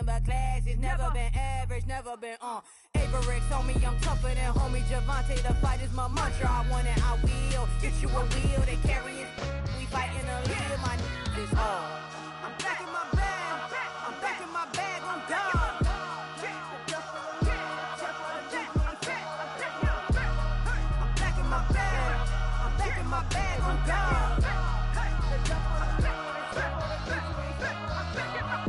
nothing but class. It's never been average, never been on. Averex on me, I'm tougher than homie Javante. The fight is my mantra. I want it, I will. Get you a wheel, they carry it. We fighting a lead, my is hard. I'm back in my bag. I'm back in my bag on God. My bag on God.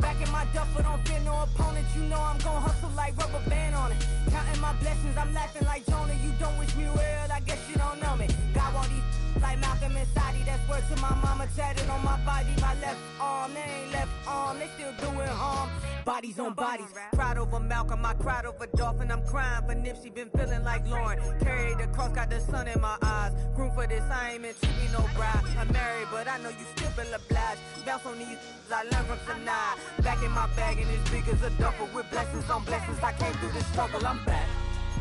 Back in my duffel, don't fear no opponent. You know I'm gon' hustle like rubber band on it. Counting my blessings, I'm laughing like Jonah. You don't wish me well, I guess you don't know me. Got all these like Malcolm and Sadie. That's word to my mama, tatted on my body. My left arm, they ain't left arm, they still doing harm. Bodies on bodies, cried over Malcolm, I cried over Dolphin. I'm crying for Nipsey, been feeling like Lauren. Carried the cross, got the sun in my eyes. Room for this, I ain't meant to be no bride. I'm married, but I know you still feel obliged. Bounce on these, I learned from Sanaa. Back in my bag, and it's big as a duffel. With blessings on blessings, I came through this struggle, I'm back.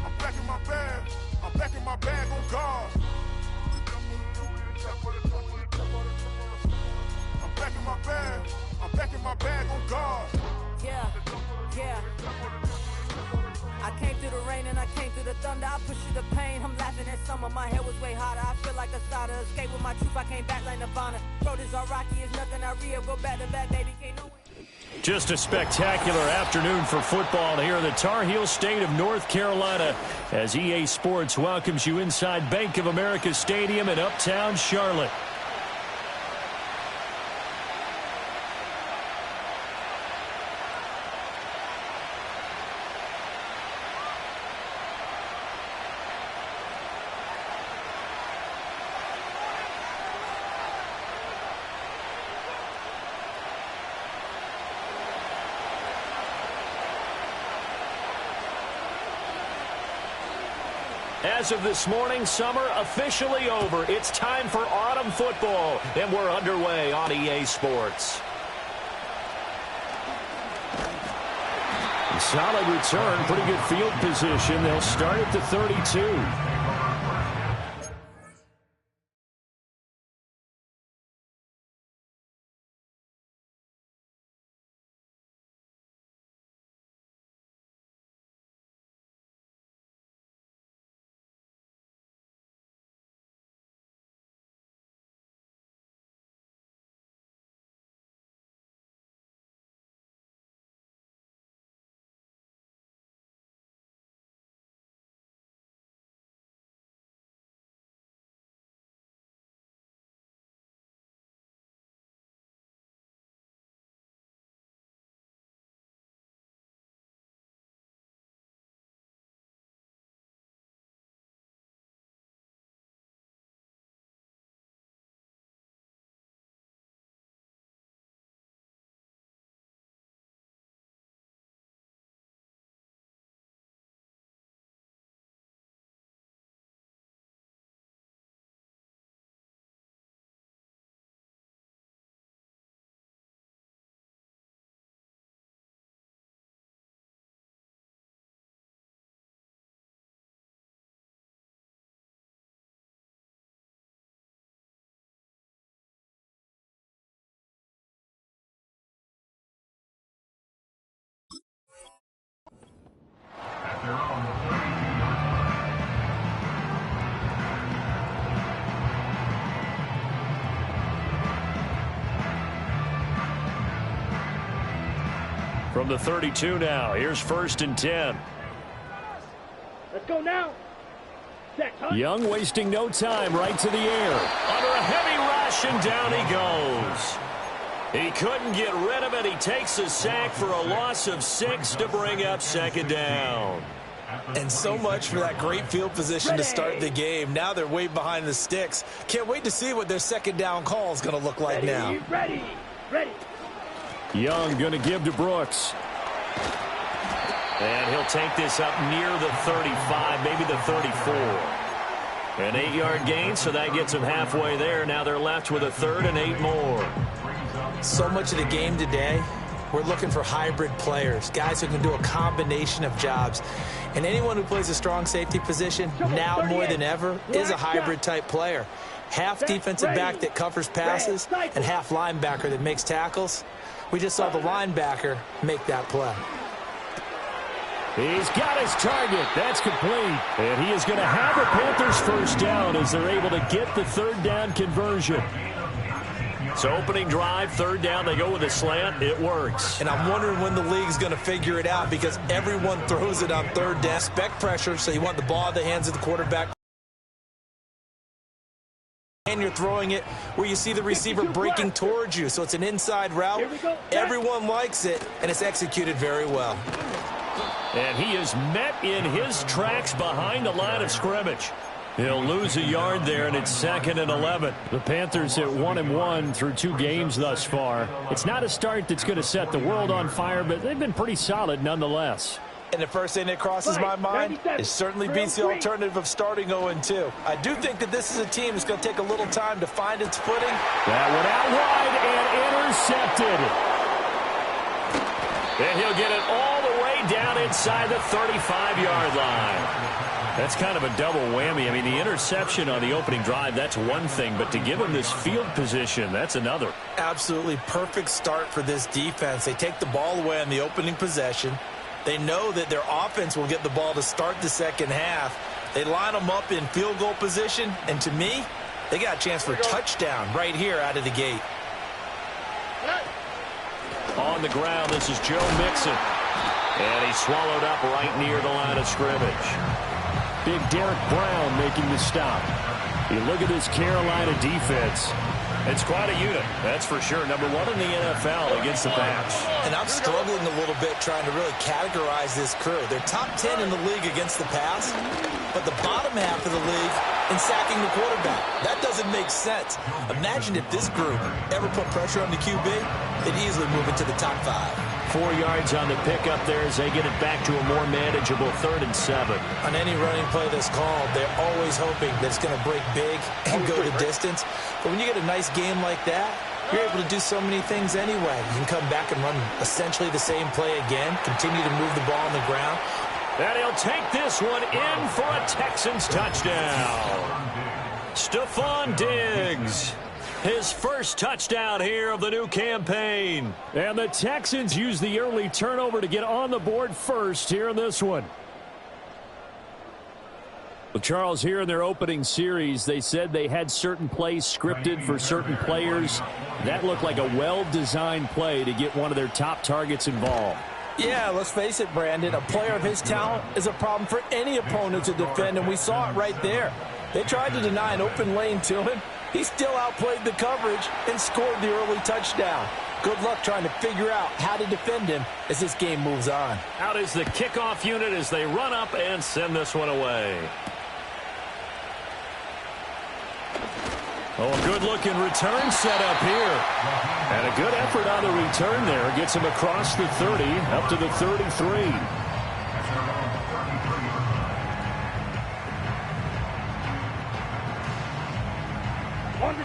I'm back in my bag, I'm back in my bag on God. I'm back in my bag, I'm back in my bag on God. Yeah, yeah. I came through the rain and I came through the thunder. I pushed through the pain, I'm laughing at summer. My hair was way hotter, I feel like a starter. Escape with my truth, I came back like Nirvana. Road is all rocky, it's nothing I real. Go back to back, baby, can't no way. Just a spectacular afternoon for football here in the Tar Heel state of North Carolina as EA Sports welcomes you inside Bank of America Stadium in Uptown Charlotte. As of this morning, summer officially over. It's time for autumn football, and we're underway on EA Sports. Solid return, pretty good field position. They'll start at the 32. From the 32 now, here's 1st and 10. Let's go now. Young wasting no time, right to the air. Under a heavy rush, and down he goes. He couldn't get rid of it. He takes a sack for a loss of 6 to bring up 2nd down. And so much for that great field position to start the game. Now they're way behind the sticks. Can't wait to see what their 2nd down call is going to look like now. Ready. Young going to give to Brooks. And he'll take this up near the 35, maybe the 34. An 8-yard gain, so that gets them halfway there. Now they're left with a 3rd and 8 more. So much of the game today, we're looking for hybrid players, guys who can do a combination of jobs. And anyone who plays a strong safety position, now more than ever, is a hybrid-type player. Half defensive back that covers passes and half linebacker that makes tackles. We just saw the linebacker make that play. He's got his target. That's complete. And he is going to have a Panthers first down as they're able to get the third down conversion. So opening drive, third down, they go with a slant. It works. And I'm wondering when the league's going to figure it out because everyone throws it on third down. Expect pressure, so you want the ball in the hands of the quarterback. And you're throwing it where you see the receiver breaking towards you. So it's an inside route. Everyone likes it, and it's executed very well. And he is met in his tracks behind the line of scrimmage. He'll lose a yard there, and it's 2nd and 11. The Panthers at 1-1 through 2 games thus far. It's not a start that's going to set the world on fire, but they've been pretty solid nonetheless. And the first thing that crosses my mind is certainly beats the alternative of starting 0-2. I do think that this is a team that's going to take a little time to find its footing. That one out wide and intercepted. And he'll get it all the way down inside the 35-yard line. That's kind of a double whammy. I mean, the interception on the opening drive, that's one thing, but to give him this field position, that's another. Absolutely perfect start for this defense. They take the ball away on the opening possession. They know that their offense will get the ball to start the second half. They line them up in field goal position, and to me, they got a chance for a touchdown right here out of the gate. On the ground, this is Joe Mixon. And he's swallowed up right near the line of scrimmage. Big Derek Brown making the stop. You look at this Carolina defense. It's quite a unit, that's for sure. Number 1 in the NFL against the pass. And I'm struggling a little bit trying to really categorize this crew. They're top 10 in the league against the pass, but the bottom half of the league in sacking the quarterback. That doesn't make sense. Imagine if this group ever put pressure on the QB, they'd easily move into the top 5. 4 yards on the pickup there as they get it back to a more manageable 3rd and 7. On any running play that's called, they're always hoping that it's going to break big and go the distance. But when you get a nice game like that, you're able to do so many things anyway. You can come back and run essentially the same play again, continue to move the ball on the ground. And he'll take this one in for a Texans touchdown. Stephon Diggs. His first touchdown here of the new campaign. And the Texans use the early turnover to get on the board first here in this one. Well, Charles, here in their opening series, they said they had certain plays scripted for certain players. That looked like a well-designed play to get one of their top targets involved. Yeah, let's face it, Brandon. A player of his talent is a problem for any opponent to defend, and we saw it right there. They tried to deny an open lane to him. He still outplayed the coverage and scored the early touchdown. Good luck trying to figure out how to defend him as this game moves on. Out is the kickoff unit as they run up and send this one away. Oh, a good-looking return set up here. And a good effort on the return there. Gets him across the 30, up to the 33.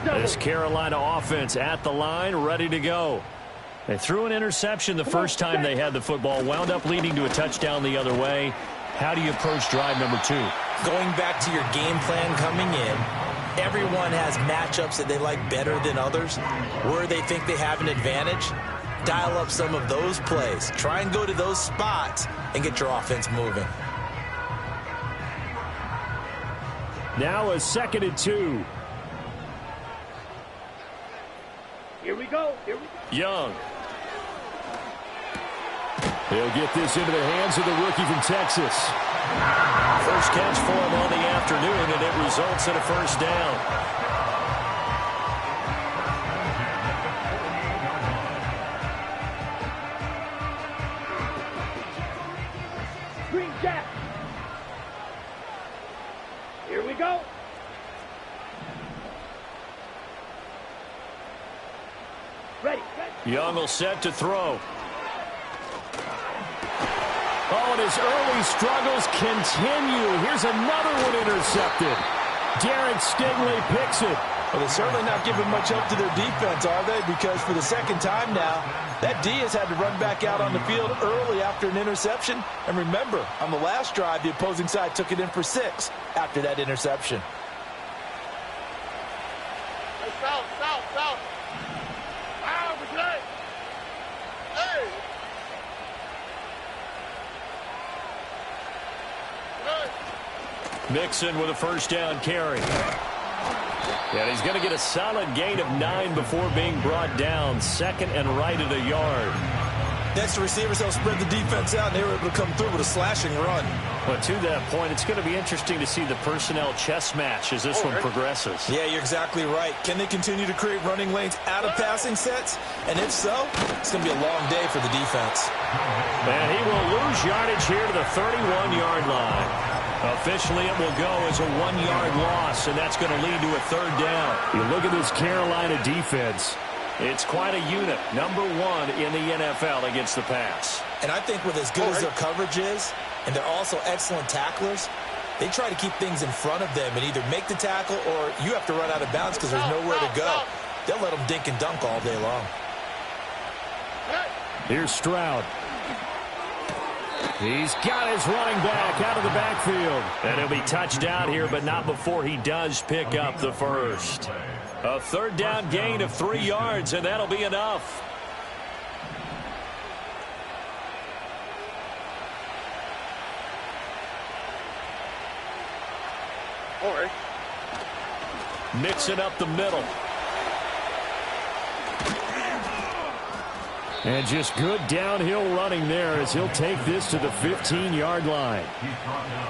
This Carolina offense at the line, ready to go. They threw an interception the first time they had the football, wound up leading to a touchdown the other way. How do you approach drive number 2? Going back to your game plan coming in, everyone has matchups that they like better than others. Where they think they have an advantage, dial up some of those plays. Try and go to those spots and get your offense moving. Now a 2nd and 2. Here we go. Young. He'll get this into the hands of the rookie from Texas. First catch for him on the afternoon, and it results in a first down. Green Jack. Here we go. Ready. Young will set to throw. Oh, and his early struggles continue. Here's another one intercepted. Derek Stingley picks it. Well, they're certainly not giving much help to their defense, are they? Because for the second time now, that D has had to run back out on the field early after an interception. And remember, on the last drive, the opposing side took it in for 6 after that interception. South. Mixon with a first down carry. And he's going to get a solid gain of 9 before being brought down. Second and right at a yard. Next, the receivers help spread the defense out, and they were able to come through with a slashing run. But to that point, it's going to be interesting to see the personnel chess match as this one progresses. Yeah, you're exactly right. Can they continue to create running lanes out of passing sets? And if so, it's going to be a long day for the defense. And he will lose yardage here to the 31-yard line. Officially, it will go as a 1-yard loss, and that's going to lead to a third down. You look at this Carolina defense. It's quite a unit, number 1 in the NFL against the pass. And I think with as good as their coverage is, and they're also excellent tacklers, they try to keep things in front of them and either make the tackle or you have to run out of bounds because there's nowhere to go. They'll let them dink and dunk all day long. Here's Stroud. He's got his running back out of the backfield. And he'll be touchdown here, but not before he does pick up the first. A third down gain of 3 yards, and that'll be enough. All right. Mixing up the middle. And just good downhill running there as he'll take this to the 15-yard line.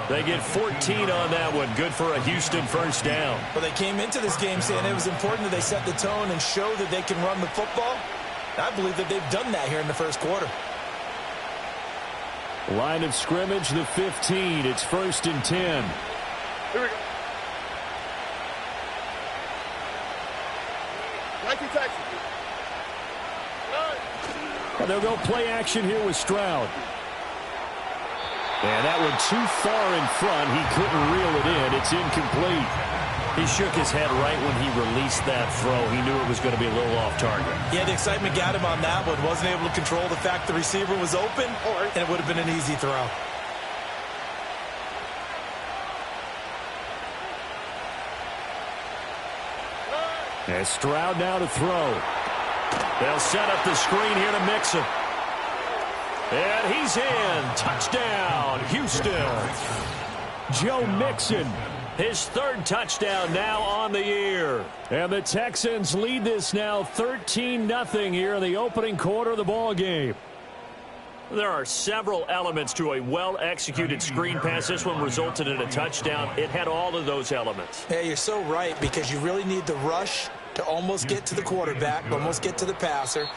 They get 14 on that one. Good for a Houston first down. Well, they came into this game saying it was important that they set the tone and show that they can run the football. I believe that they've done that here in the first quarter. Line of scrimmage, the 15. It's 1st and 10. Here we go. 19 Texans. And they'll go play action here with Stroud. And that one too far in front. He couldn't reel it in. It's incomplete. He shook his head right when he released that throw. He knew it was going to be a little off target. Yeah, the excitement got him on that one. Wasn't able to control the fact the receiver was open, and it would have been an easy throw. And Stroud now to throw. They'll set up the screen here to Mixon. And he's in. Touchdown, Houston. Joe Mixon, his 3rd touchdown now on the year. And the Texans lead this now 13-0 here in the opening quarter of the ball game. There are several elements to a well-executed screen pass. This one resulted in a touchdown. It had all of those elements. Yeah, you're so right, because you really need the rush to almost get to the quarterback, almost get to the passer.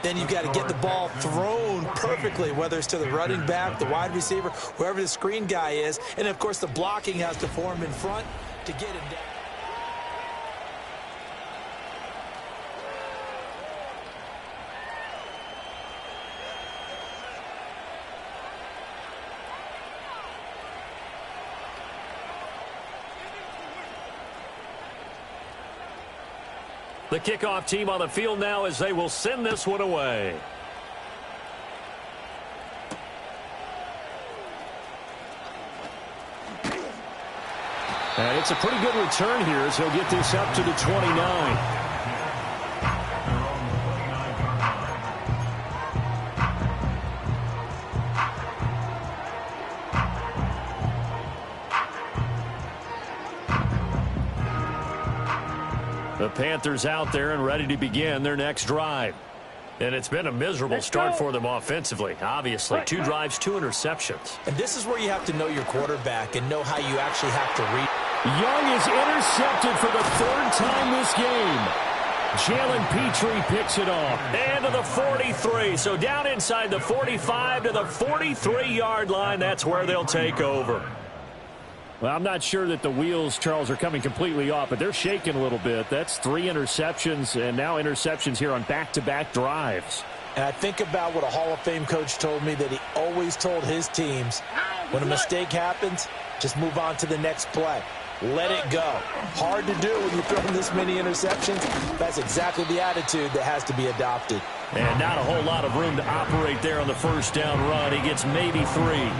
Then you've got to get the ball thrown perfectly, whether it's to the running back, the wide receiver, whoever the screen guy is. And, of course, the blocking has to form in front to get him down. The kickoff team on the field now as they will send this one away. And it's a pretty good return here as he'll get this up to the 29. The Panthers out there and ready to begin their next drive. And it's been a miserable start for them offensively. Obviously, 2 drives, 2 interceptions. And this is where you have to know your quarterback and know how you actually have to read. Young is intercepted for the 3rd time this game. Jalen Petrie picks it off. And to the 43. So down inside the 45 to the 43-yard line. That's where they'll take over. Well, I'm not sure that the wheels, Charles, are coming completely off, but they're shaking a little bit. That's 3 interceptions, and now interceptions here on back-to-back drives. And I think about what a Hall of Fame coach told me that he always told his teams, when a mistake happens, just move on to the next play. Let it go. Hard to do when you're throwing this many interceptions. That's exactly the attitude that has to be adopted. And not a whole lot of room to operate there on the first down run. He gets maybe 3.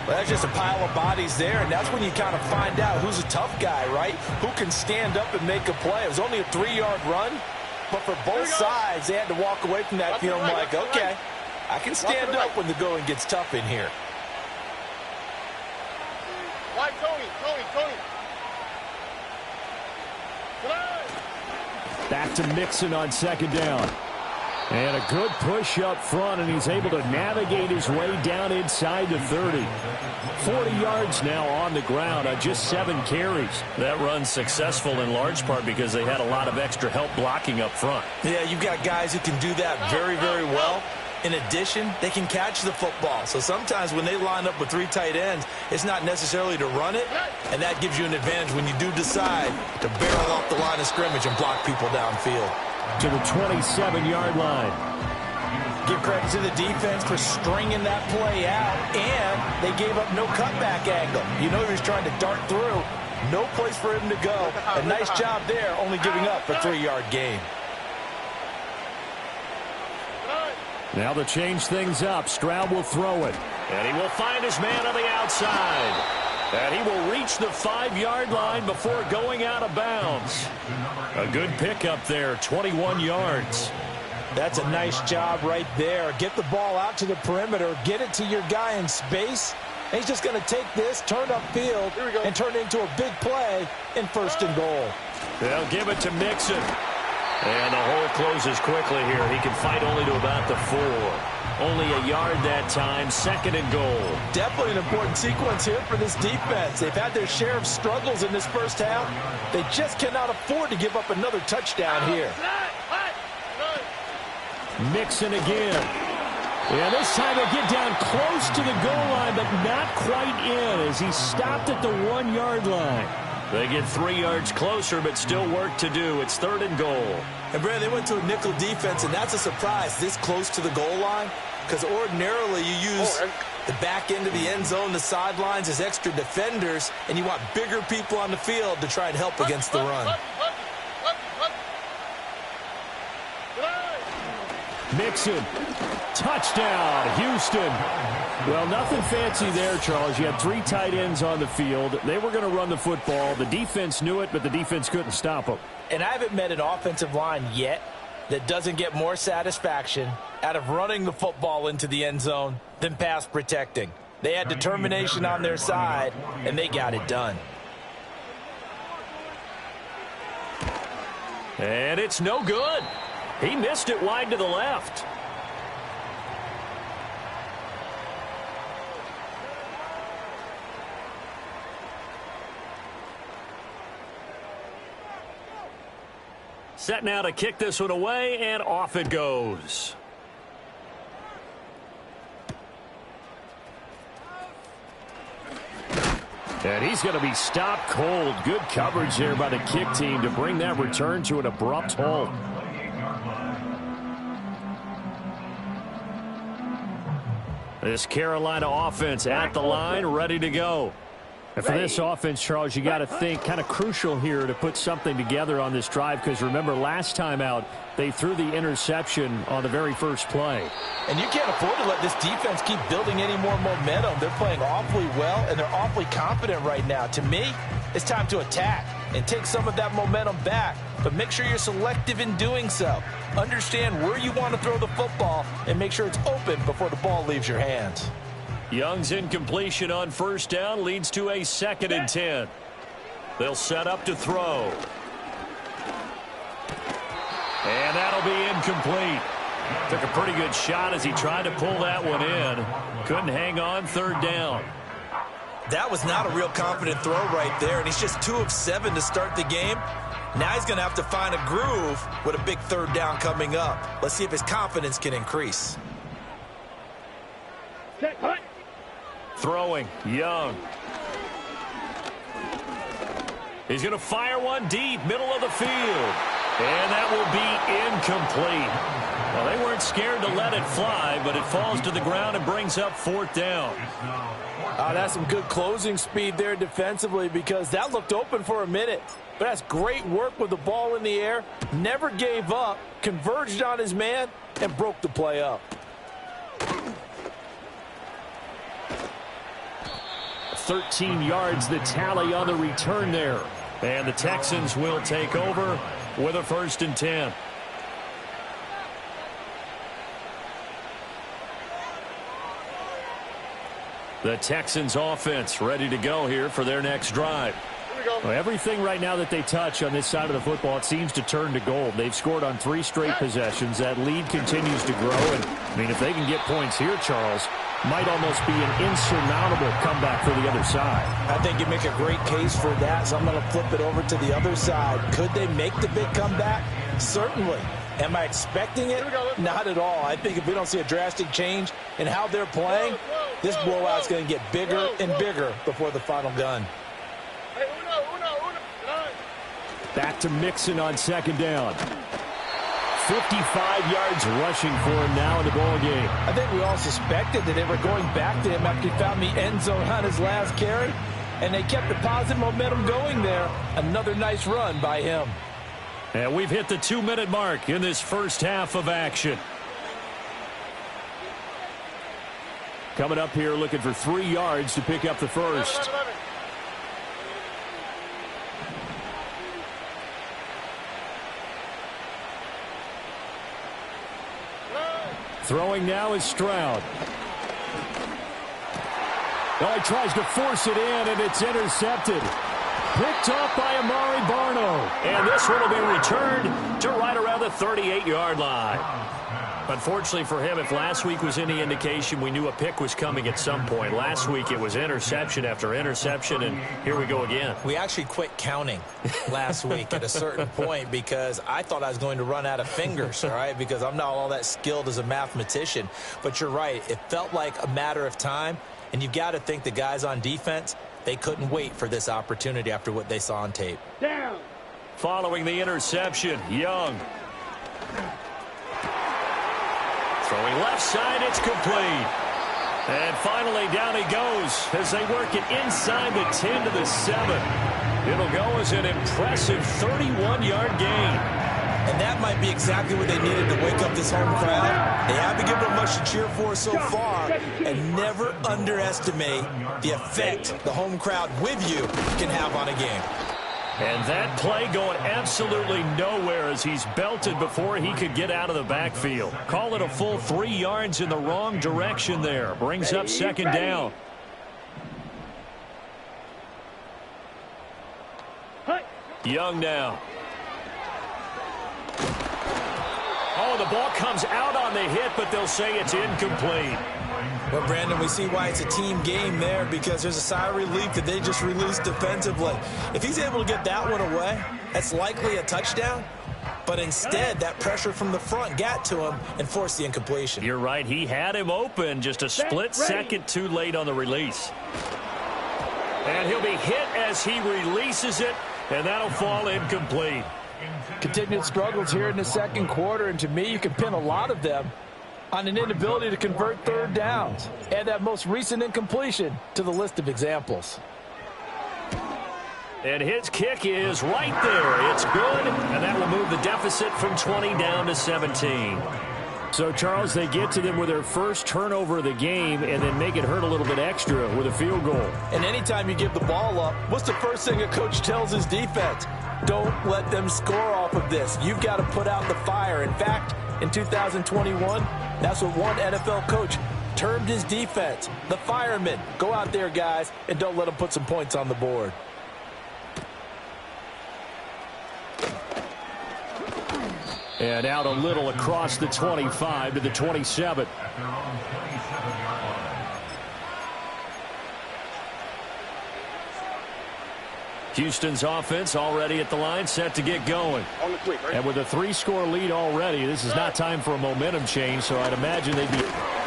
Well, that's just a pile of bodies there, and that's when you kind of find out who's a tough guy, right? Who can stand up and make a play. It was only a 3-yard run, but for both sides, they had to walk away from that feeling like, okay, I can stand up when the going gets tough in here. White Tony. Back to Mixon on second down. And a good push up front, and he's able to navigate his way down inside the 30. 40 yards now on the ground on just 7 carries. That run's successful in large part because they had a lot of extra help blocking up front. Yeah, you've got guys who can do that very, very well. In addition, they can catch the football. So sometimes when they line up with 3 tight ends, it's not necessarily to run it, and that gives you an advantage when you do decide to barrel off the line of scrimmage and block people downfield. To the 27-yard line. Give credit to the defense for stringing that play out, and they gave up no cutback angle. You know he was trying to dart through. No place for him to go. A nice job there, only giving up a 3-yard gain. Now to change things up, Stroud will throw it. And he will find his man on the outside. And he will reach the 5-yard line before going out of bounds. A good pickup there, 21 yards. That's a nice job right there. Get the ball out to the perimeter, get it to your guy in space. And he's just going to take this, turn upfield, and turn it into a big play in 1st and goal. They'll give it to Mixon. And the hole closes quickly here. He can fight only to about the 4. Only a yard that time, 2nd and goal. Definitely an important sequence here for this defense. They've had their share of struggles in this first half. They just cannot afford to give up another touchdown here. Mixon again. Yeah, this time they get down close to the goal line, but not quite in as he stopped at the 1-yard line. They get 3 yards closer, but still work to do. It's 3rd and goal. And, Brad, they went to a nickel defense, and that's a surprise this close to the goal line because ordinarily you use the back end of the end zone, the sidelines as extra defenders, and you want bigger people on the field to try and help against the run. Mixon. Touchdown, Houston. Well, nothing fancy there, Charles. You had 3 tight ends on the field. They were going to run the football. The defense knew it, but the defense couldn't stop them. And I haven't met an offensive line yet that doesn't get more satisfaction out of running the football into the end zone than pass protecting. They had determination on their side, and they got it done. And it's no good. He missed it wide to the left. Set now to kick this one away, and off it goes. And he's going to be stopped cold. Good coverage there by the kick team to bring that return to an abrupt halt. This Carolina offense at the line, ready to go. And for this offense, Charles, you got to think kind of crucial here to put something together on this drive because remember last time out they threw the interception on the very first play. And you can't afford to let this defense keep building any more momentum. They're playing awfully well and they're awfully confident right now. To me, it's time to attack and take some of that momentum back. But make sure you're selective in doing so. Understand where you want to throw the football and make sure it's open before the ball leaves your hands. Young's incompletion on 1st down leads to a 2nd and 10. They'll set up to throw. And that'll be incomplete. Took a pretty good shot as he tried to pull that one in. Couldn't hang on, 3rd down. That was not a real confident throw right there, and he's just 2 of 7 to start the game. Now he's going to have to find a groove with a big 3rd down coming up. Let's see if his confidence can increase. Set, cut. Throwing, Young. He's going to fire one deep, middle of the field. And that will be incomplete. Well, they weren't scared to let it fly, but it falls to the ground and brings up 4th down. That's some good closing speed there defensively because that looked open for a minute. But that's great work with the ball in the air. Never gave up, converged on his man, and broke the play up. 13 yards the tally on the return there. And the Texans will take over with a 1st and 10. The Texans offense ready to go here for their next drive. Well, everything right now that they touch on this side of the football, it seems to turn to gold. They've scored on 3 straight possessions. That lead continues to grow. And, I mean, if they can get points here, Charles, might almost be an insurmountable comeback for the other side. I think you make a great case for that, so I'm going to flip it over to the other side. Could they make the big comeback? Certainly. Am I expecting it? Not at all. I think if we don't see a drastic change in how they're playing, this blowout's going to get bigger and bigger before the final gun. Back to Mixon on second down. 55 yards rushing for him now in the ball game. I think we all suspected that they were going back to him after he found the end zone on his last carry, and they kept the positive momentum going there. Another nice run by him. And we've hit the 2-minute mark in this first half of action. Coming up here looking for 3 yards to pick up the first. Throwing now is Stroud. Oh, he tries to force it in, and it's intercepted. Picked off by Amari Barno. And this one will be returned to right around the 38-yard line. Unfortunately for him, if last week was any indication, we knew a pick was coming at some point. Last week it was interception after interception, and here we go again. We actually quit counting last week at a certain point because I thought I was going to run out of fingers, all right, because I'm not all that skilled as a mathematician. But you're right. It felt like a matter of time, and you've got to think the guys on defense, they couldn't wait for this opportunity after what they saw on tape. Down. Following the interception, Young. Throwing left side, it's complete. And finally, down he goes as they work it inside the 10 to the 7. It'll go as an impressive 31-yard gain. And that might be exactly what they needed to wake up this home crowd. They haven't given them much to cheer for so far. And never underestimate the effect the home crowd with you can have on a game. And that play going absolutely nowhere as he's belted before he could get out of the backfield. Call it a full 3 yards in the wrong direction there. Brings up second down. Young now. Oh, the ball comes out on the hit, but they'll say it's incomplete. Well, Brandon, we see why it's a team game there because there's a sigh of relief that they just released defensively. If he's able to get that one away, that's likely a touchdown. But instead, that pressure from the front got to him and forced the incompletion. You're right. He had him open, just a split second too late on the release. And he'll be hit as he releases it, and that'll fall incomplete. Continued struggles here in the second quarter, and to me, you can pin a lot of them on an inability to convert third downs. Add that most recent incompletion to the list of examples. And his kick is right there. It's good, and that will move the deficit from 20 down to 17. So, Charles, they get to them with their first turnover of the game and then make it hurt a little bit extra with a field goal. And anytime you give the ball up, what's the first thing a coach tells his defense? Don't let them score off of this. You've got to put out the fire. In fact, in 2021, that's what one NFL coach termed his defense. The firemen. Go out there, guys, and don't let them put some points on the board. And out a little across the 25 to the 27. Houston's offense already at the line, set to get going. On the quick, right? And with a 3-score lead already, this is not time for a momentum change, so I'd imagine they'd be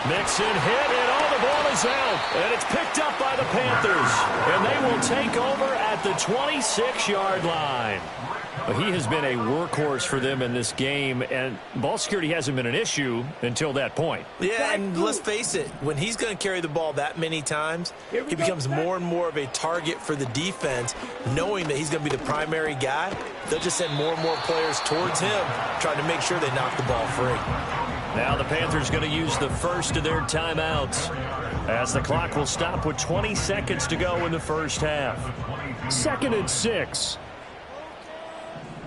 Mixon hit, and all the ball is out. And it's picked up by the Panthers. And they will take over at the 26-yard line. He has been a workhorse for them in this game, and ball security hasn't been an issue until that point. Yeah, and let's face it, when he's going to carry the ball that many times, he becomes more and more of a target for the defense, knowing that he's going to be the primary guy. They'll just send more and more players towards him, trying to make sure they knock the ball free. Now the Panthers going to use the first of their timeouts as the clock will stop with 20 seconds to go in the first half. 2nd and 6.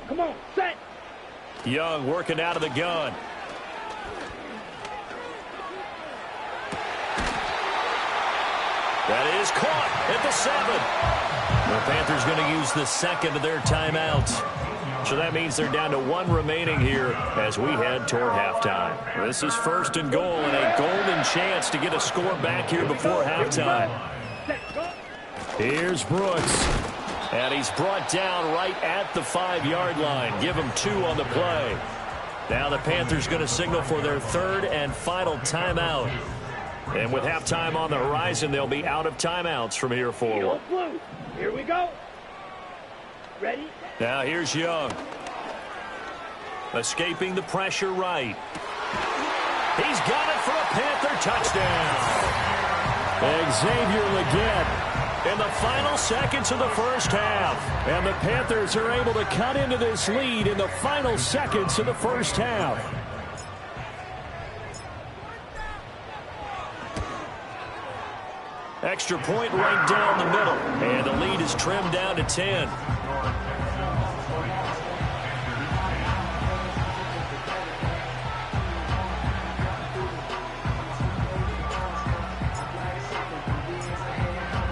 Come on, set. Young working out of the gun. That is caught at the 7. The Panthers going to use the second of their timeouts. So that means they're down to 1 remaining here as we head toward halftime. This is 1st and goal and a golden chance to get a score back here before halftime. Here's Brooks. And he's brought down right at the 5-yard line. Give him 2 on the play. Now the Panthers going to signal for their 3rd and final timeout. And with halftime on the horizon, they'll be out of timeouts from here forward. Here we go. Ready? Now here's Young. Escaping the pressure right. He's got it for a Panther touchdown. Xavier Legette in the final seconds of the first half. And the Panthers are able to cut into this lead in the final seconds of the first half. Extra point right down the middle. And the lead is trimmed down to 10.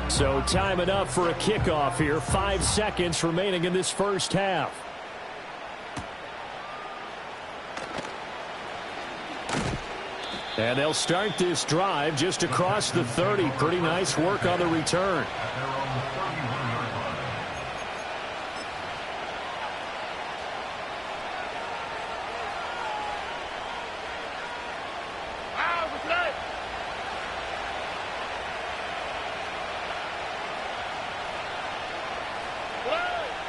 So time enough for a kickoff here. 5 seconds remaining in this first half. And they'll start this drive just across the 30. Pretty nice work on the return.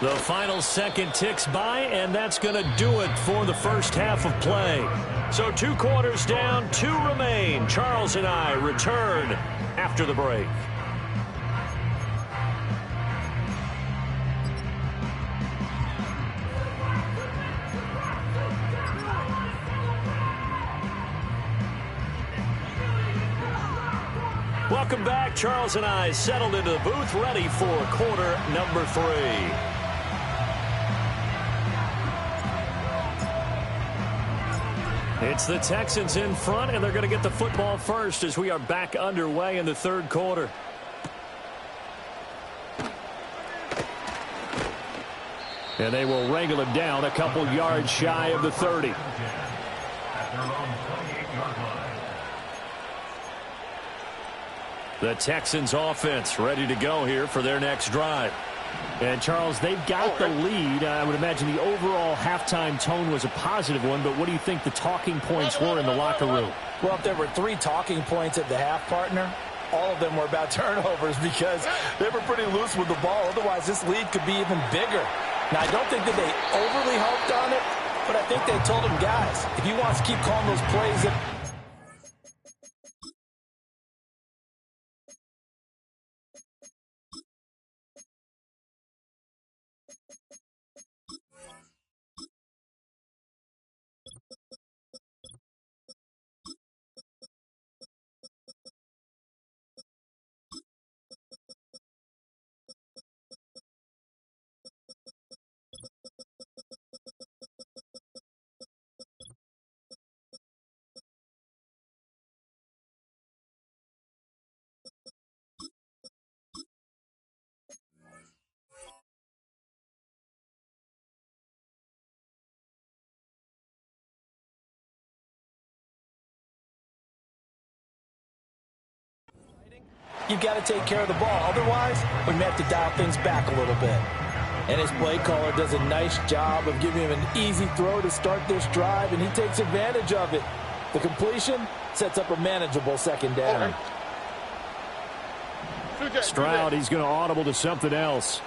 The final second ticks by, and that's going to do it for the first half of play. So 2 quarters down, 2 remain. Charles and I return after the break. Welcome back. Charles and I settled into the booth, ready for quarter number 3. It's the Texans in front, and they're going to get the football first as we are back underway in the 3rd quarter. And they will wrangle him down a couple yards shy of the 30. The Texans offense ready to go here for their next drive. And, Charles, they've got the lead. I would imagine the overall halftime tone was a positive one, but what do you think the talking points were in the locker room? Well, if there were 3 talking points at the half, partner, all of them were about turnovers because they were pretty loose with the ball. Otherwise, this lead could be even bigger. Now, I don't think that they overly harped on it, but I think they told him, guys, if he wants to keep calling those plays you've got to take care of the ball. Otherwise, we may have to dial things back a little bit. And his play caller does a nice job of giving him an easy throw to start this drive, and he takes advantage of it. The completion sets up a manageable 2nd down. Stroud, he's going to audible to something else.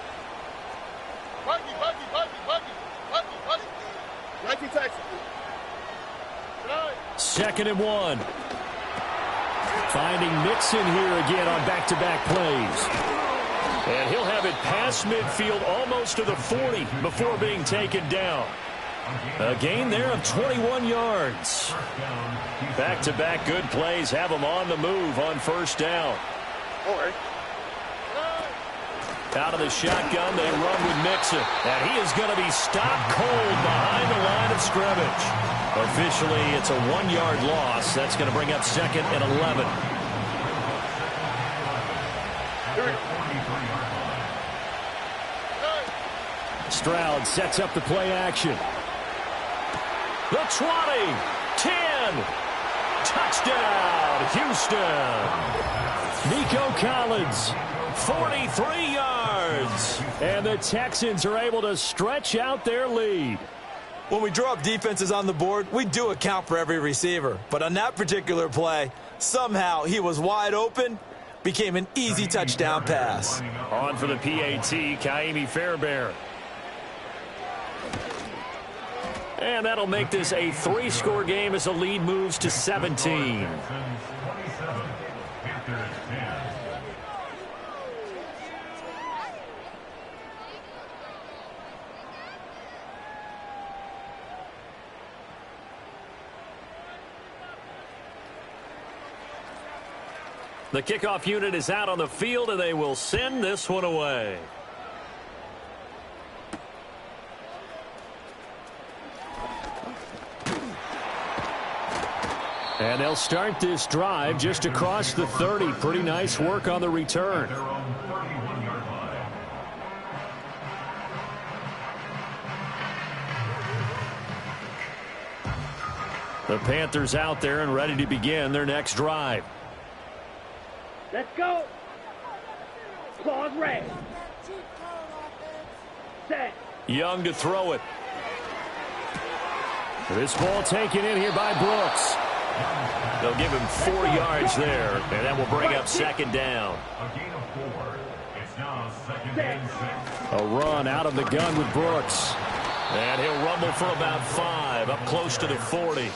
Second and 1. Finding Mixon here again on back-to-back plays. And he'll have it past midfield almost to the 40 before being taken down. A gain there of 21 yards. Back-to-back good plays have him on the move on 1st down. Out of the shotgun, they run with Mixon. And he is going to be stopped cold behind the line of scrimmage. Officially, it's a 1-yard loss. That's going to bring up 2nd and 11. Stroud sets up the play action. The 20, 10, touchdown, Houston. Nico Collins, 43 yards. And the Texans are able to stretch out their lead. When we draw up defenses on the board, we do account for every receiver. But on that particular play, somehow he was wide open, became an easy touchdown pass. On for the PAT, Kaimi Fairbairn. And that'll make this a 3-score game as the lead moves to 17. The kickoff unit is out on the field, and they will send this one away. And they'll start this drive just across the 30. Pretty nice work on the return. The Panthers out there and ready to begin their next drive. Let's go. Claws red. Set. Young to throw it. This ball taken in here by Brooks. They'll give him 4 yards there, and that will bring up second down. A run out of the gun with Brooks. And he'll rumble for about 5, up close to the 40.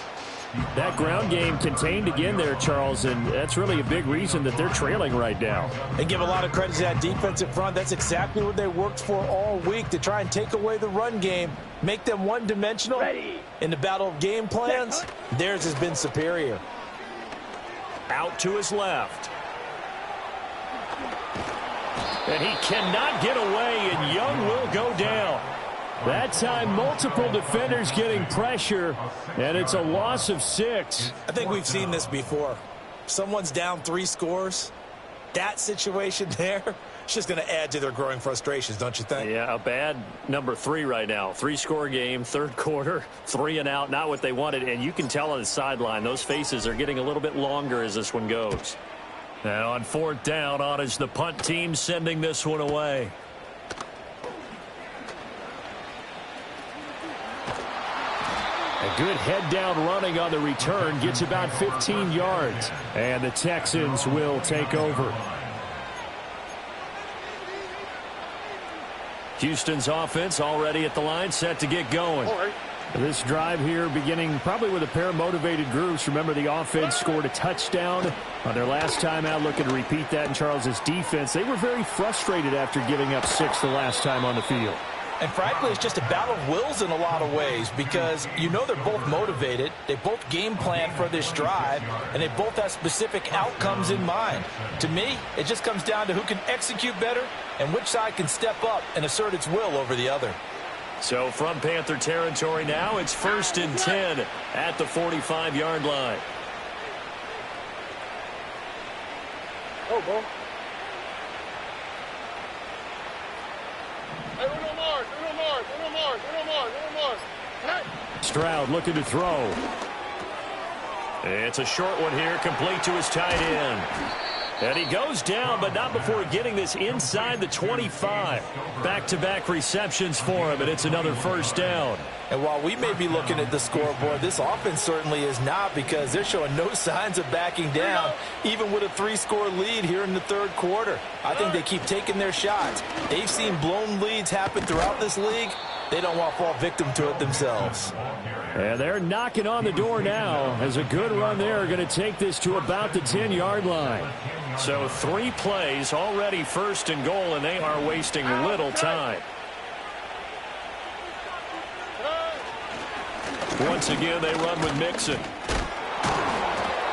That ground game contained again there, Charles, and that's really a big reason that they're trailing right now. And give a lot of credit to that defensive front. That's exactly what they worked for all week, to try and take away the run game, make them one-dimensional. In the battle of game plans, theirs has been superior. Out to his left. And he cannot get away, and Young will go down. That time, multiple defenders getting pressure, and it's a loss of 6. I think we've seen this before. Someone's down 3 scores. That situation there, it's just going to add to their growing frustrations, don't you think? Yeah, a bad number 3 right now. 3-score game, third quarter, 3 and out, not what they wanted. And you can tell on the sideline, those faces are getting a little bit longer as this one goes. Now on 4th down, on is the punt team sending this one away. A good head-down running on the return, gets about 15 yards. And the Texans will take over. Houston's offense already at the line, set to get going. This drive here beginning probably with a pair of motivated groups. Remember, the offense scored a touchdown on their last time out. Looking to repeat that in Charles's defense. They were very frustrated after giving up 6 the last time on the field. And frankly, it's just a battle of wills in a lot of ways, because you know they're both motivated, they both game plan for this drive, and they both have specific outcomes in mind. To me, it just comes down to who can execute better and which side can step up and assert its will over the other. So from Panther territory now, it's 1st and 10 at the 45-yard line. Oh, ball. Stroud looking to throw. It's a short one here, complete to his tight end. And he goes down, but not before getting this inside the 25. Back-to-back receptions for him, and it's another 1st down. And while we may be looking at the scoreboard, this offense certainly is not, because they're showing no signs of backing down, even with a 3-score lead here in the 3rd quarter. I think they keep taking their shots. They've seen blown leads happen throughout this league. They don't want to fall victim to it themselves. And they're knocking on the door now, as a good run there are going to take this to about the 10-yard line. So 3 plays, already 1st and goal, and they are wasting little time. Once again, they run with Mixon.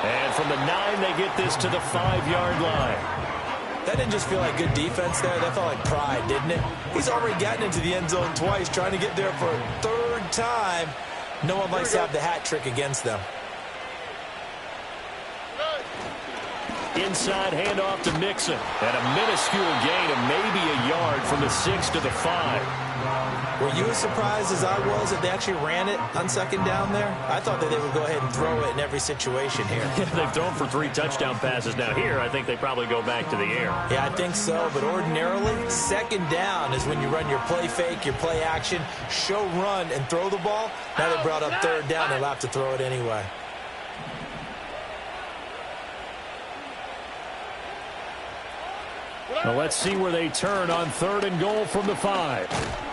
And from the 9, they get this to the 5-yard line. That didn't just feel like good defense there. That felt like pride, didn't it? He's already gotten into the end zone twice, trying to get there for a 3rd time. No one likes to have the hat trick against them. Inside handoff to Mixon. And a minuscule gain of maybe a yard from the 6 to the 5. Were you as surprised as I was that they actually ran it on second down there? I thought that they would go ahead and throw it in every situation here. They've thrown for 3 touchdown passes. Now here, I think they probably go back to the air. Yeah, I think so. But ordinarily, second down is when you run your play fake, your play action, show run, and throw the ball. Now they brought up third down. They'll have to throw it anyway. Well, let's see where they turn on 3rd and goal from the 5.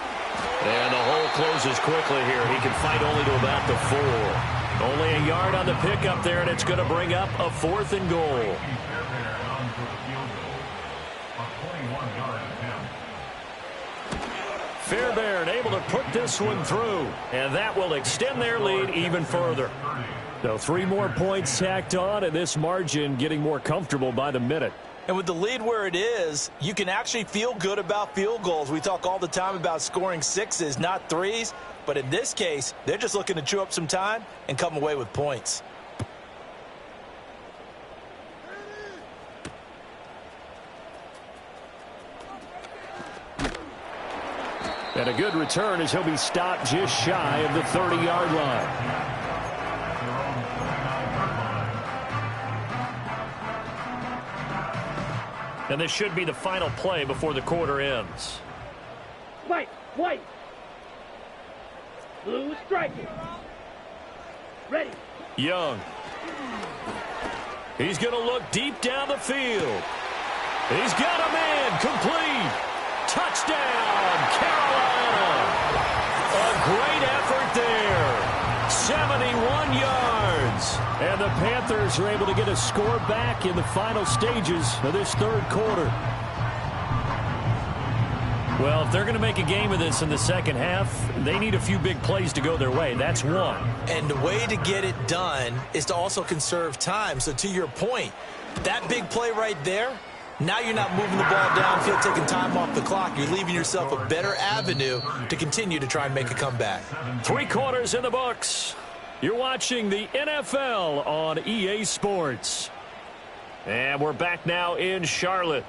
And the hole closes quickly here. He can fight only to about the 4. Only a yard on the pickup there, and it's going to bring up a 4th and goal. Fairbairn able to put this one through, and that will extend their lead even further. So 3 more points tacked on, and this margin getting more comfortable by the minute. And with the lead where it is, you can actually feel good about field goals. We talk all the time about scoring 6s, not 3s. But in this case, they're just looking to chew up some time and come away with points. And a good return as he'll be stopped just shy of the 30-yard line. And this should be the final play before the quarter ends. White. Blue striking. Ready. Young. He's going to look deep down the field. He's got a man complete. Touchdown, Carolina. A great effort there. 71 yards. And the Panthers are able to get a score back in the final stages of this 3rd quarter. Well, if they're going to make a game of this in the second half, they need a few big plays to go their way. That's one. And the way to get it done is to also conserve time. So to your point, that big play right there, now you're not moving the ball downfield, taking time off the clock. You're leaving yourself a better avenue to continue to try and make a comeback. 3 quarters in the books. You're watching the NFL on EA Sports. And we're back now in Charlotte,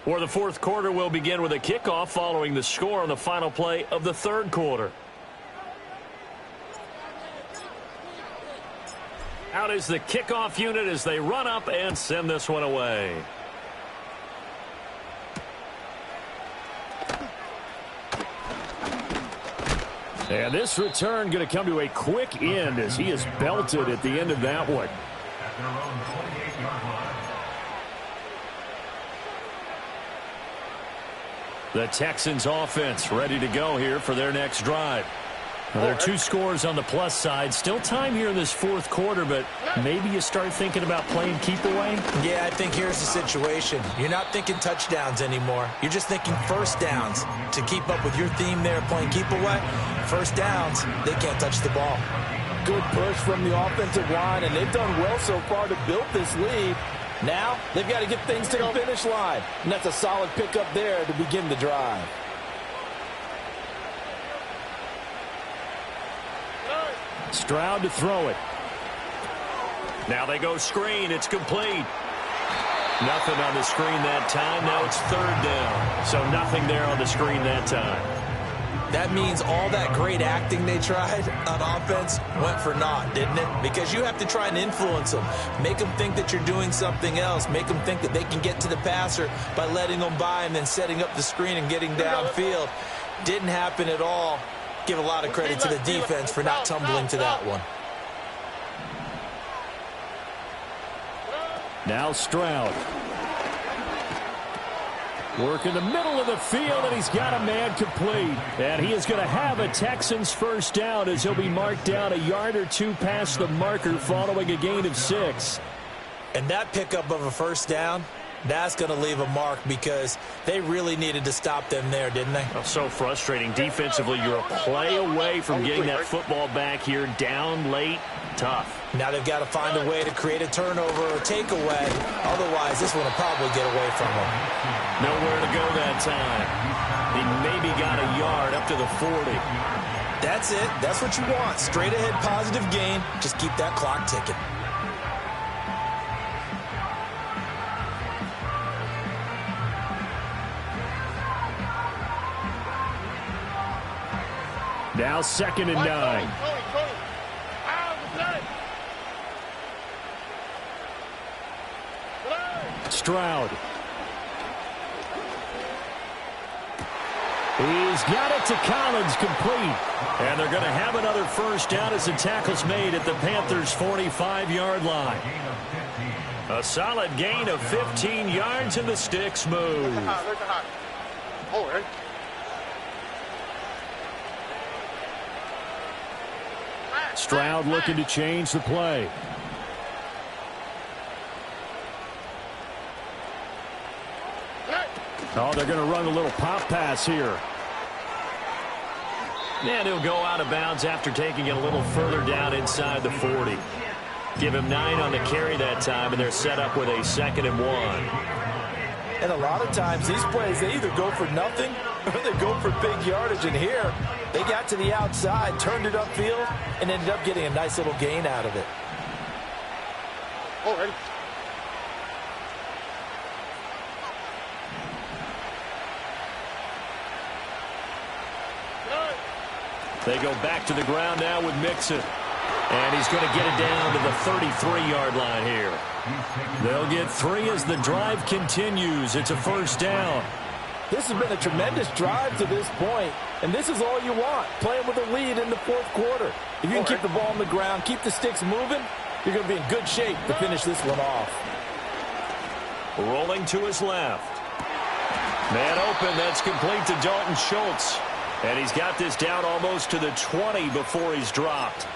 where the 4th quarter will begin with a kickoff following the score on the final play of the 3rd quarter. Out is the kickoff unit as they run up and send this one away. And this return going to come to a quick end as he is belted at the end of that one. The Texans offense ready to go here for their next drive. Well, there are 2 scores on the plus side. Still time here in this 4th quarter, but maybe you start thinking about playing keep away? Yeah, I think here's the situation. You're not thinking touchdowns anymore. You're just thinking first downs. To keep up with your theme there, playing keep away, first downs, they can't touch the ball. Good push from the offensive line, and they've done well so far to build this lead. Now, they've got to get things to the finish line, and that's a solid pickup there to begin the drive. Stroud to throw it. Now they go screen. It's complete. Nothing on the screen that time. Now it's 3rd down. So nothing there on the screen that time. That means all that great acting they tried on offense went for naught, didn't it? Because you have to try and influence them. Make them think that you're doing something else. Make them think that they can get to the passer by letting them by and then setting up the screen and getting downfield. Didn't happen at all. Give a lot of credit to the defense for not tumbling to that one. Now Stroud. Work in the middle of the field, and he's got a man complete. And he is going to have a Texans first down as he'll be marked down a yard or 2 past the marker following a gain of 6. And that pickup of a first down, that's going to leave a mark because they really needed to stop them there, didn't they? Oh, so frustrating. Defensively, you're a play away from getting that football back here. Down late, tough. Now they've got to find a way to create a turnover or takeaway. Otherwise, this one will probably get away from them. Nowhere to go that time. He maybe got a yard up to the 40. That's it. That's what you want. Straight ahead positive gain. Just keep that clock ticking. Now 2nd and 9. Stroud. He's got it to Collins, complete. And they're going to have another first down as the tackle's made at the Panthers' 45-yard line. A solid gain of 15 yards, and the sticks move. Stroud looking to change the play. Oh, they're going to run a little pop pass here. And he'll go out of bounds after taking it a little further down inside the 40. Give him 9 on the carry that time, and they're set up with a 2nd and 1. And a lot of times these plays, they either go for nothing or they go for big yardage. And here, they got to the outside, turned it upfield, and ended up getting a nice little gain out of it. Oh, ready. They go back to the ground now with Mixon. And he's going to get it down to the 33-yard line here. They'll get 3 as the drive continues. It's a first down. This has been a tremendous drive to this point, and this is all you want, playing with a lead in the 4th quarter. If you can keep the ball on the ground, keep the sticks moving, you're going to be in good shape to finish this one off. Rolling to his left. Man open, that's complete to Dalton Schultz. And he's got this down almost to the 20 before he's dropped.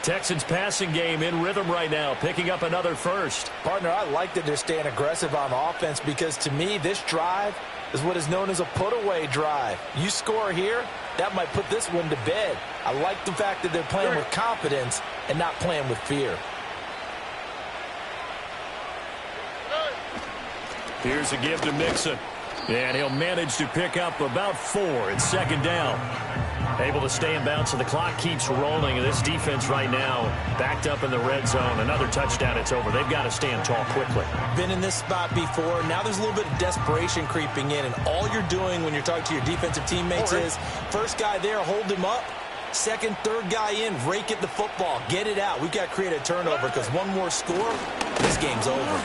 Texans passing game in rhythm right now, picking up another first. Partner, I like that they're staying aggressive on offense because to me, this drive is what is known as a put-away drive. You score here, that might put this one to bed. I like the fact that they're playing with confidence and not playing with fear. Here's a give to Mixon. And he'll manage to pick up about 4. It's 2nd down. Able to stay in bounds, so the clock keeps rolling. And this defense right now backed up in the red zone. Another touchdown, it's over. They've got to stand tall quickly. Been in this spot before. Now there's a little bit of desperation creeping in. And all you're doing when you're talking to your defensive teammates is first guy there, hold him up. Second, third guy in, rake at the football. Get it out. We've got to create a turnover because one more score, this game's over.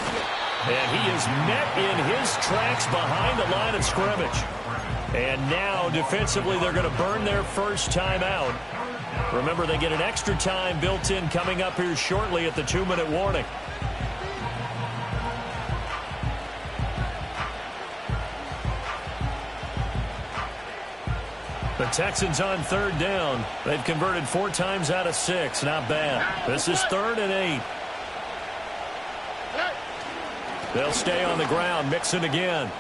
And he is met in his tracks behind the line of scrimmage. And now, defensively, they're going to burn their first time out. Remember, they get an extra time built in coming up here shortly at the 2-minute warning. The Texans on 3rd down. They've converted 4 times out of 6. Not bad. This is 3rd and 8. They'll stay on the ground. Mixon again.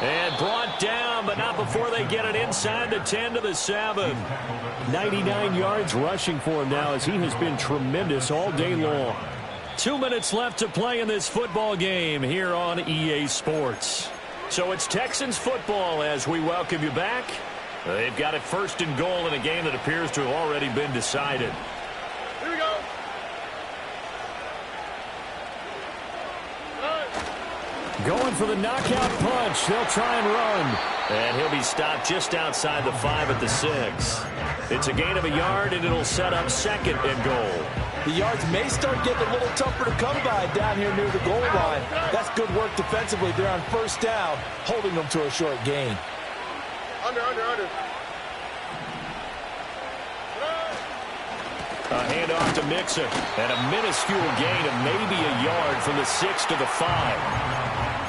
And brought down, but not before they get it inside the 10 to the 7. 99 yards rushing for him now as he has been tremendous all day long. 2 minutes left to play in this football game here on EA Sports. So it's Texans football as we welcome you back. They've got it 1st and goal in a game that appears to have already been decided. Here we go. Going for the knockout punch. They'll try and run. And he'll be stopped just outside the 5 at the 6. It's a gain of a yard, and it'll set up 2nd and goal. The yards may start getting a little tougher to come by down here near the goal line. That's good work defensively. They're on 1st down, holding them to a short gain. Under. A handoff to Mixon. And a minuscule gain of maybe a yard from the 6 to the 5.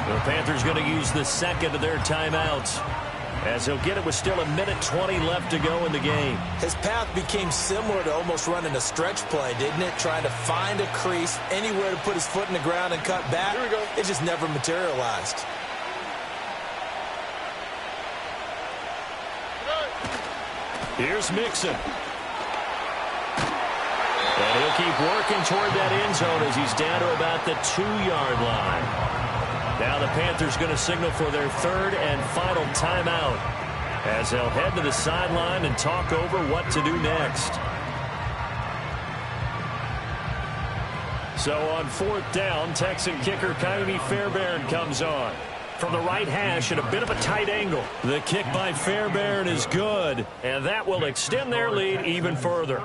The Panthers going to use the 2nd of their timeouts as he'll get it with still 1:20 left to go in the game. His path became similar to almost running a stretch play, didn't it? Trying to find a crease, anywhere to put his foot in the ground and cut back. Here we go. It just never materialized. Here's Mixon. And he'll keep working toward that end zone as he's down to about the 2-yard line. Now the Panthers going to signal for their 3rd and final timeout as they'll head to the sideline and talk over what to do next. So on 4th down, Texan kicker Kaimi Fairbairn comes on. from the right hash at a bit of a tight angle. The kick by Fairbairn is good, and that will extend their lead even further.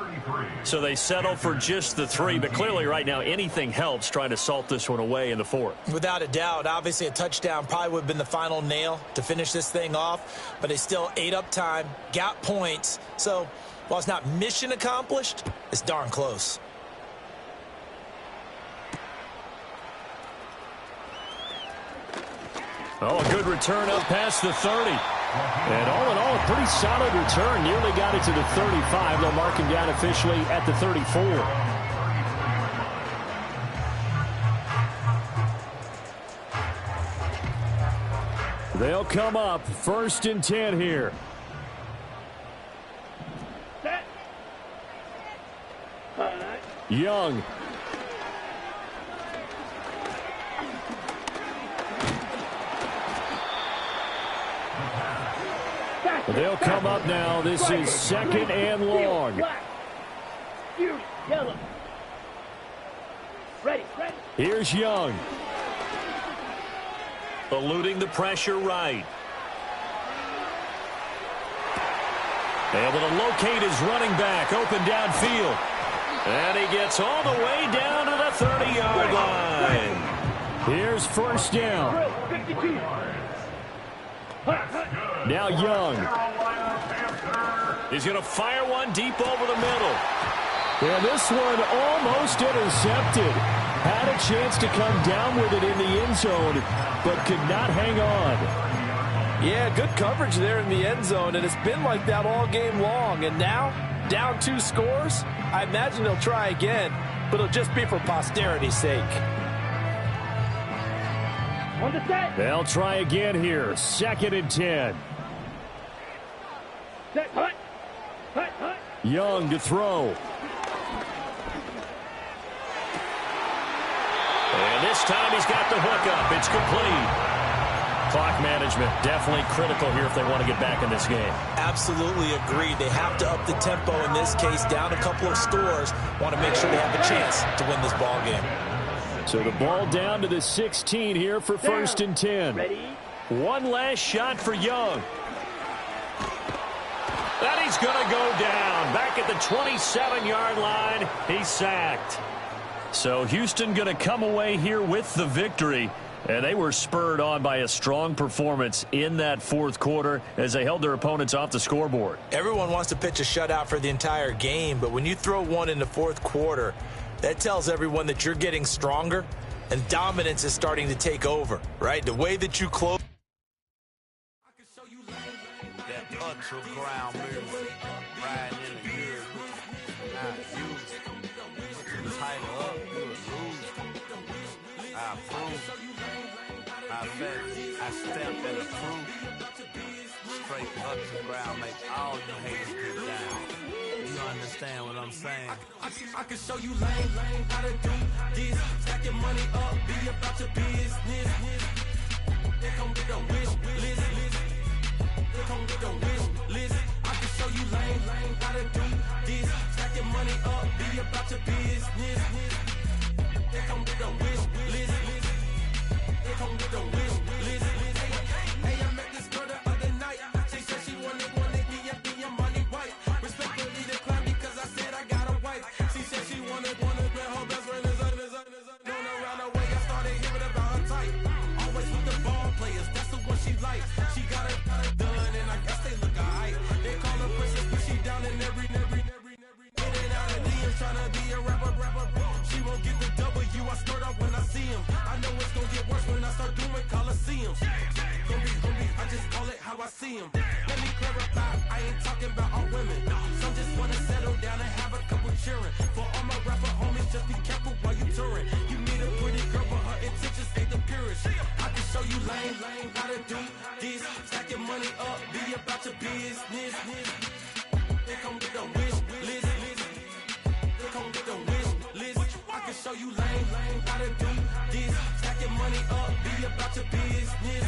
So they settle for just the 3, but clearly right now anything helps trying to salt this one away in the 4th. Without a doubt, obviously a touchdown probably would have been the final nail to finish this thing off, but they still ate up time, got points. So while it's not mission accomplished, it's darn close. Oh, a good return up past the 30. And all in all, a pretty solid return. Nearly got it to the 35. They'll mark him down officially at the 34. They'll come up 1st and 10 here. Set. Young. They'll come up now. This is 2nd and long. Yellow. Ready. Here's Young. Eluding the pressure right. Able to locate his running back. Open downfield. And he gets all the way down to the 30-yard line. Here's 1st down. 52. Now Young. He's going to fire one deep over the middle. And this one almost intercepted. Had a chance to come down with it in the end zone, but could not hang on. Yeah, good coverage there in the end zone, and it's been like that all game long. And now, down 2 scores, I imagine they'll try again, but it'll just be for posterity's sake. On the set. They'll try again here. 2nd and 10. Set. Hut. Young to throw. And this time he's got the hook up. It's complete. Clock management definitely critical here if they want to get back in this game. Absolutely agreed. They have to up the tempo in this case, down a couple of scores. Want to make sure they have a chance to win this ball game. So the ball down to the 16 here for 1st and 10. Ready. One last shot for Young. And he's going to go down. Back at the 27-yard line, he's sacked. So Houston going to come away here with the victory. And they were spurred on by a strong performance in that 4th quarter as they held their opponents off the scoreboard. Everyone wants to pitch a shutout for the entire game, but when you throw one in the 4th quarter, that tells everyone that you're getting stronger and dominance is starting to take over, right? The way that you close. That ultra ground move, riding in the years, not used. Tighten up, you would lose. I approve. I bet I stamped and approve. Straight ultra ground make all you haters get down. You understand what I'm saying? I can show you lame, how to do this. Stack your money up, be about your business. They come with the wish list. They come with the wish list. I can show you lame, how to do this. Stack your money up, be about your business. They come with the wish list. They come with the wish list. Hey, I met this girl the other night. She said she wanted me and money white. Respectfully declined because I said I got a wife. She said she wanted but her best friend is known around the way. I started hearing about her type. Always with the ball players, that's the one she likes. She got it done and I guess they look alright. They call her princess, but she down in every. In and out of DMs trying to be a rapper. She won't get the W, I skirt up when I see him. I know it's gonna get worse when I start doing Coliseums. Gonna be, I just call it how I see him. Let me clarify, I ain't talking about all women. Some just wanna settle down and have a couple cheering. For all my rapper homies, just be careful while you touring. You need a pretty girl, but her intentions ain't the purest. I can show you lame, how to do this. Stack your money up, be about your business. They come with the wish list. They come with the wish list. I can show you lame, how to do this. Stack your money up, be about your business.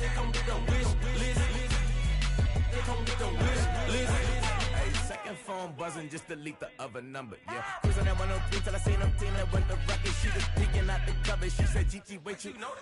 They come with the wish list. They come with the wish list. Hey, second phone buzzing, just delete the other number, yeah. Cruising at 103 till I seen them team that went the record. She was peeking out the cover. She said, Gigi, wait, you know.